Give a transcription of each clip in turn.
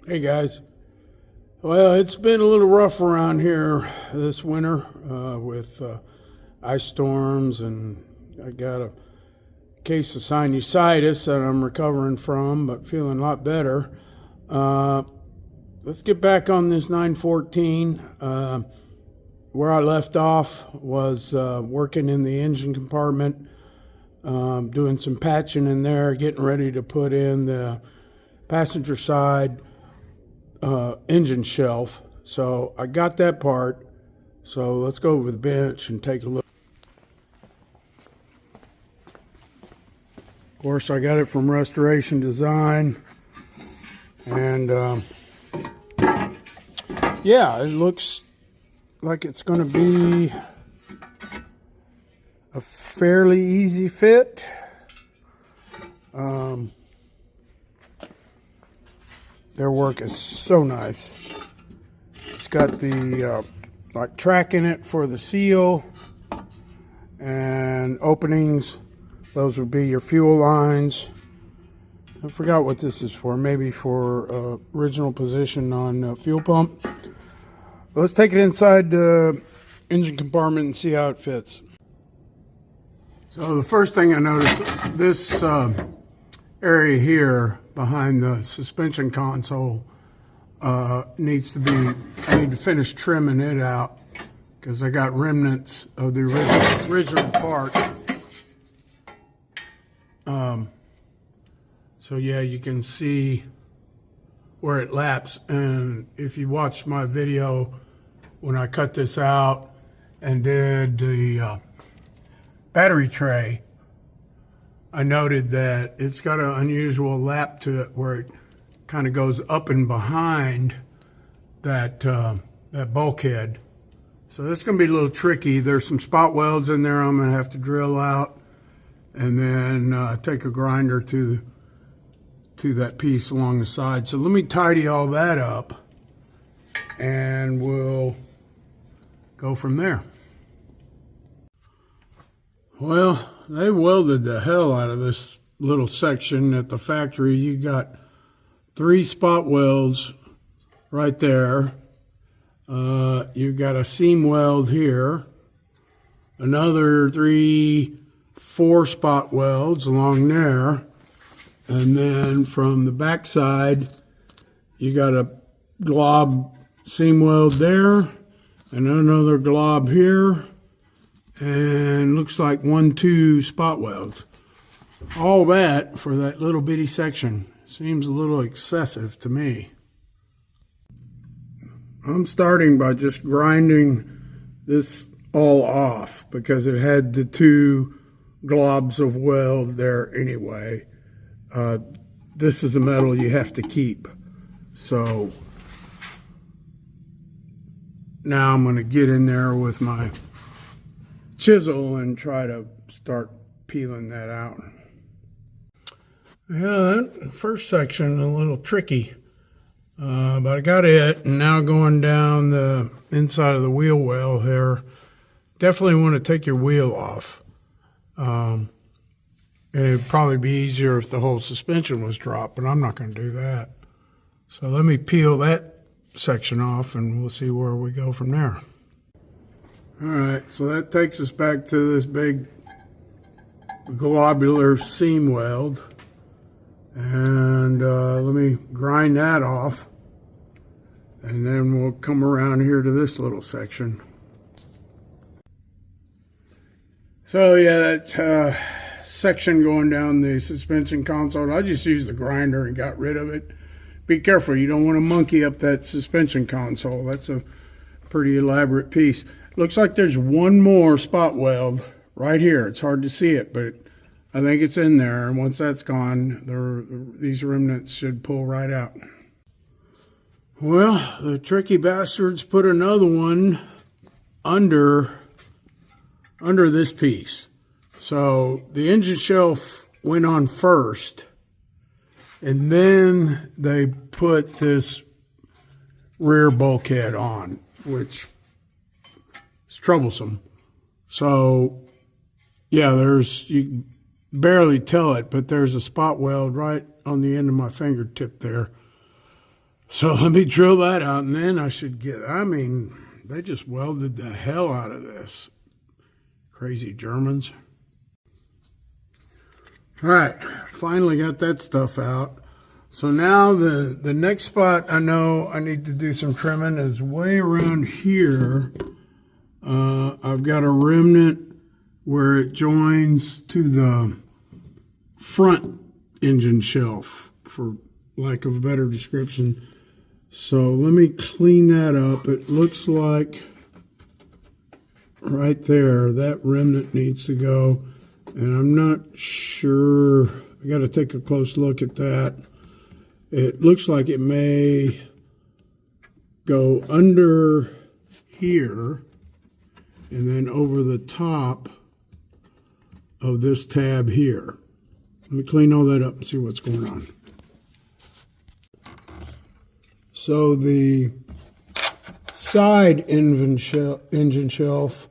Hey guys. Well, it's been a little rough around here this winter with ice storms, and I got a case of sinusitis that I'm recovering from, but feeling a lot better. Let's get back on this 914. Where I left off was working in the engine compartment, doing some patching in there, getting ready to put in the passenger side engine shelf. So I got that part. So let's go over the bench and take a look. Of course, I got it from Restoration Design, and yeah, it looks like it's going to be a fairly easy fit. Their work is so nice. It's got the like track in it for the seal and openings. Those would be your fuel lines. I forgot what this is for. Maybe for original position on fuel pump. Let's take it inside the engine compartment and see how it fits. So the first thing I noticed, this area here behind the suspension console needs to be, I need to finish trimming it out because I got remnants of the original part. So yeah, you can see where it laps, and if you watched my video when I cut this out and did the battery tray, I noted that it's got an unusual lap to it where it kind of goes up and behind that that bulkhead. So that's going to be a little tricky. There's some spot welds in there I'm going to have to drill out, and then take a grinder to that piece along the side. So let me tidy all that up, and we'll go from there. Well, they welded the hell out of this little section at the factory. You got 3 spot welds right there. You've got a seam weld here. Another 4 spot welds along there. And then from the back side, you got a glob seam weld there, and another glob here, and looks like 1-2 spot welds. All that for that little bitty section seems a little excessive to me. I'm starting by just grinding this all off because it had the 2 globs of weld there anyway. This is a metal you have to keep. So now I'm going to get in there with my chisel and try to start peeling that out. Yeah, that first section a little tricky, but I got it. And now going down the inside of the wheel well here, definitely want to take your wheel off. It'd probably be easier if the whole suspension was dropped, but I'm not going to do that. So let me peel that section off, and we'll see where we go from there. All right, so that takes us back to this big globular seam weld. And let me grind that off, and then we'll come around here to this little section. So yeah, that's section going down the suspension console. I just used the grinder and got rid of it. Be careful, you don't want to monkey up that suspension console. That's a pretty elaborate piece. Looks like there's one more spot weld right here. It's hard to see it, but I think it's in there, and once that's gone, these remnants should pull right out. Well, the tricky bastards put another one under this piece. So the engine shelf went on first, and then they put this rear bulkhead on, which is troublesome. So yeah, you barely tell it, but there's a spot weld right on the end of my fingertip there. So let me drill that out, and then I should get, I mean, they just welded the hell out of this. Crazy Germans. All right, finally got that stuff out. So now the next spot I know I need to do some trimming is way around here. I've got a remnant where it joins to the front engine shelf, for lack of a better description. So let me clean that up. It looks like right there, that remnant needs to go. And I'm not sure, I got to take a close look at that. It looks like it may go under here and then over the top of this tab here. Let me clean all that up and see what's going on. So the side engine shelf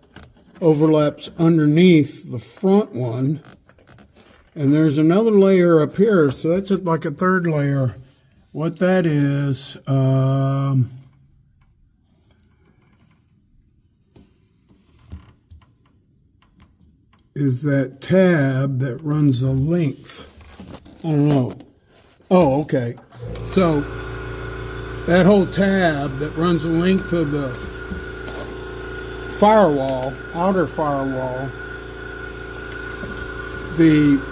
overlaps underneath the front one, and there's another layer up here, so that's like a third layer. What that is that tab that runs the length. I don't know. Oh, okay. So that whole tab that runs the length of the firewall, outer firewall, the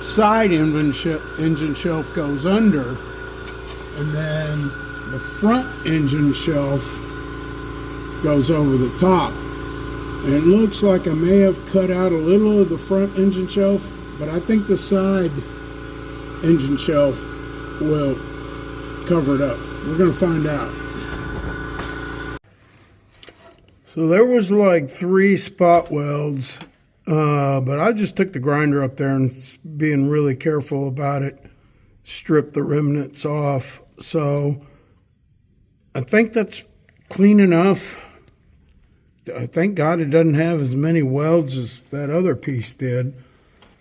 side engine shelf goes under, and then the front engine shelf goes over the top. And it looks like I may have cut out a little of the front engine shelf, but I think the side engine shelf will cover it up. We're going to find out. So there was like 3 spot welds, but I just took the grinder up there and being really careful about it, stripped the remnants off. So I think that's clean enough. Thank God it doesn't have as many welds as that other piece did.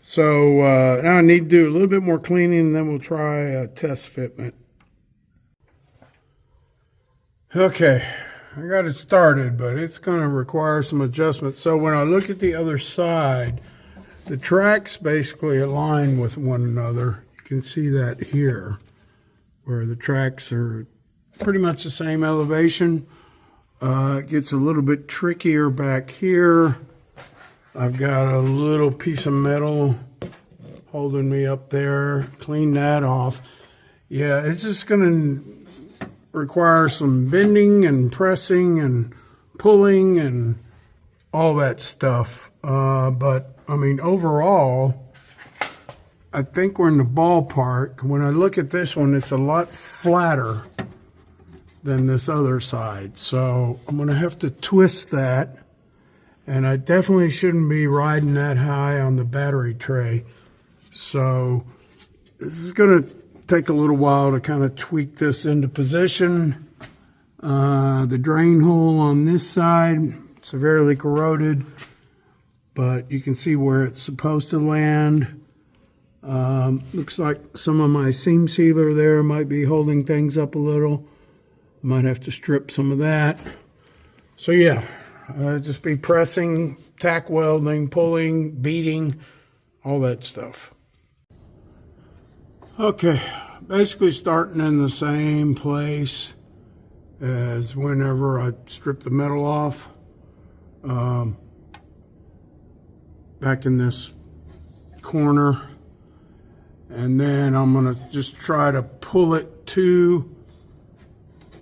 So now I need to do a little bit more cleaning, and then we'll try a test fitment. Okay, I got it started, but it's going to require some adjustment. So when I look at the other side, the tracks basically align with one another. You can see that here, where the tracks are pretty much the same elevation. It gets a little bit trickier back here. I've got a little piece of metal holding me up there. Clean that off. Yeah, it's just going to require some bending and pressing and pulling and all that stuff. But, I mean, overall, I think we're in the ballpark. When I look at this one, it's a lot flatter than this other side. So I'm going to have to twist that. And I definitely shouldn't be riding that high on the battery tray. So this is going to take a little while to kind of tweak this into position. The drain hole on this side, severely corroded, but you can see where it's supposed to land. Looks like some of my seam sealer there might be holding things up a little. Might have to strip some of that. So yeah, just be pressing, tack welding, pulling, beating, all that stuff. Okay, basically starting in the same place as whenever I strip the metal off. Back in this corner. And then I'm gonna just try to pull it to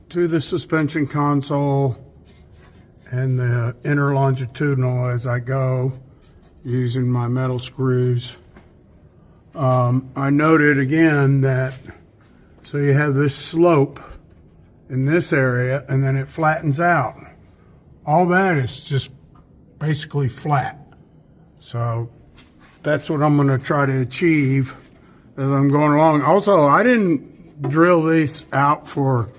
the suspension console and the inner longitudinal as I go, using my metal screws. I noted again that, so you have this slope in this area and then it flattens out. All that is just basically flat. So that's what I'm going to try to achieve as I'm going along. Also, I didn't drill these out for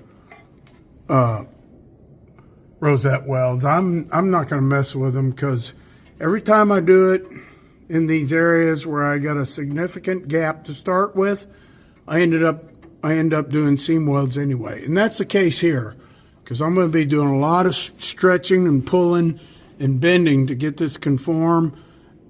rosette welds. I'm not going to mess with them, because every time I do it in these areas where I got a significant gap to start with, I ended up I end up doing seam welds anyway. And that's the case here, because I'm going to be doing a lot of stretching and pulling and bending to get this conform.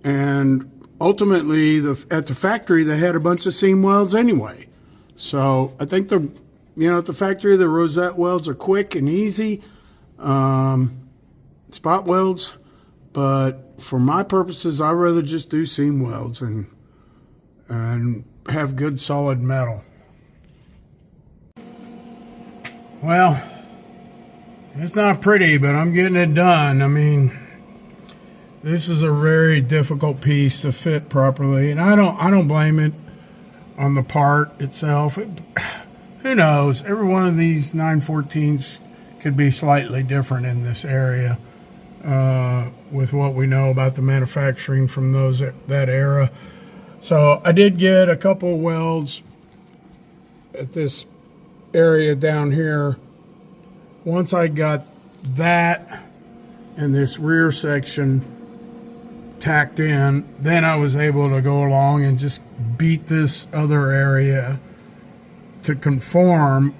And ultimately, at the factory, they had a bunch of seam welds anyway. So I think at the factory, the rosette welds are quick and easy, spot welds. But for my purposes, I'd rather just do seam welds and have good solid metal. Well, it's not pretty, but I'm getting it done. I mean, this is a very difficult piece to fit properly, and I don't blame it on the part itself. Who knows? Every one of these 914s could be slightly different in this area with what we know about the manufacturing from that era. So I did get a couple of welds at this area down here. Once I got that and this rear section tacked in, then I was able to go along and just beat this other area to conform.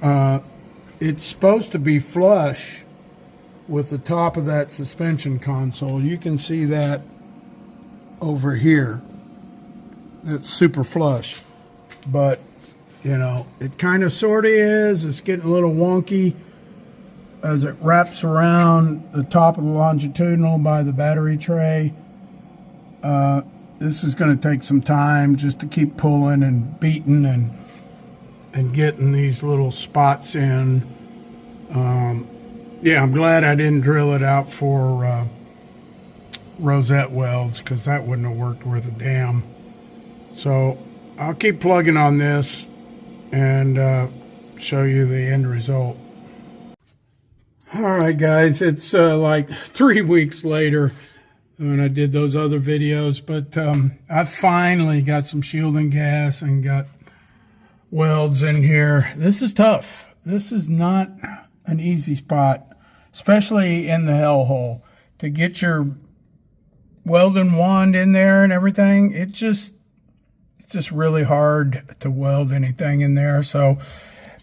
It's supposed to be flush with the top of that suspension console. You can see that over here. It's super flush, but it kind of sort of is. It's getting a little wonky as it wraps around the top of the longitudinal by the battery tray. This is going to take some time just to keep pulling and beating and getting these little spots in. Yeah, I'm glad I didn't drill it out for rosette welds, because that wouldn't have worked worth a damn. So I'll keep plugging on this and show you the end result. All right, guys, it's like 3 weeks later when I did those other videos, but I finally got some shielding gas and got welds in here. This is tough. This is not an easy spot, especially in the hellhole. To get your welding wand in there and everything, it's just really hard to weld anything in there. So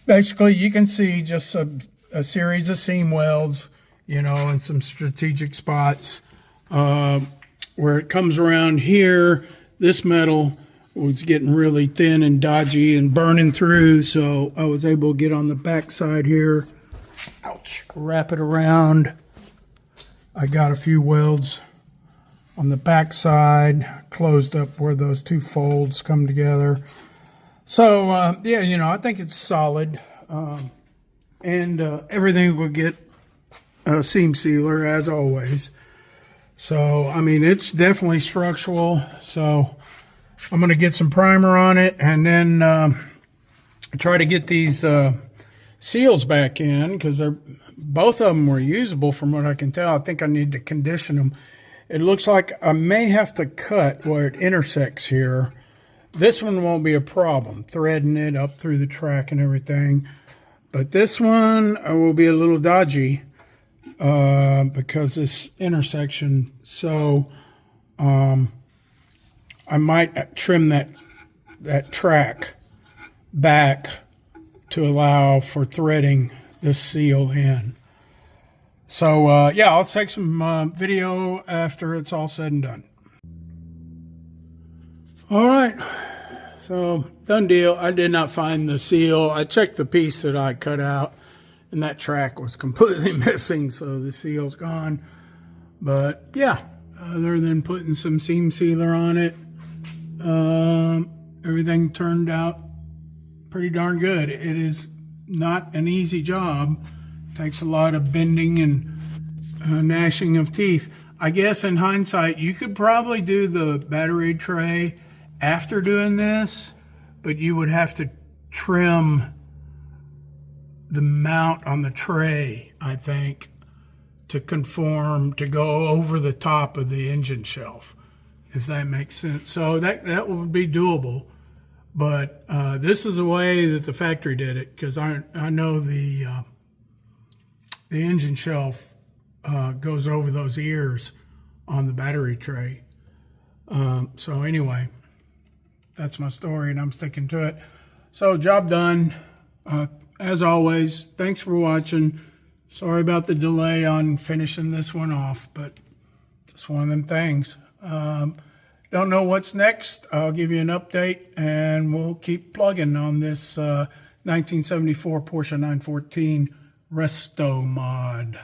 basically you can see just a series of seam welds, in some strategic spots where it comes around here. This metal was getting really thin and dodgy and burning through, so I was able to get on the back side here, wrap it around. I got a few welds on the back side, closed up where those two folds come together. So yeah, I think it's solid, and everything will get a seam sealer as always. So I mean, it's definitely structural. So I'm going to get some primer on it, and then try to get these seals back in, because both of them were usable from what I can tell. I think I need to condition them. It looks like I may have to cut where it intersects here. This one won't be a problem, threading it up through the track and everything. But this one will be a little dodgy because this intersection. So I might trim that track back to allow for threading this seal in. So yeah, I'll take some video after it's all said and done. All right, so done deal. I did not find the seal. I checked the piece that I cut out, and that track was completely missing, so the seal's gone. But yeah, other than putting some seam sealer on it, everything turned out pretty darn good. It is not an easy job. It takes a lot of bending and gnashing of teeth. I guess in hindsight, you could probably do the battery tray after doing this, but you would have to trim the mount on the tray, I think, to conform, to go over the top of the engine shelf, if that makes sense. So that would be doable. But this is the way that the factory did it, because I know the engine shelf goes over those ears on the battery tray. So anyway, that's my story, and I'm sticking to it. So job done. As always, thanks for watching. Sorry about the delay on finishing this one off, but it's one of them things. Don't know what's next. I'll give you an update, and we'll keep plugging on this 1974 Porsche 914 Resto mod.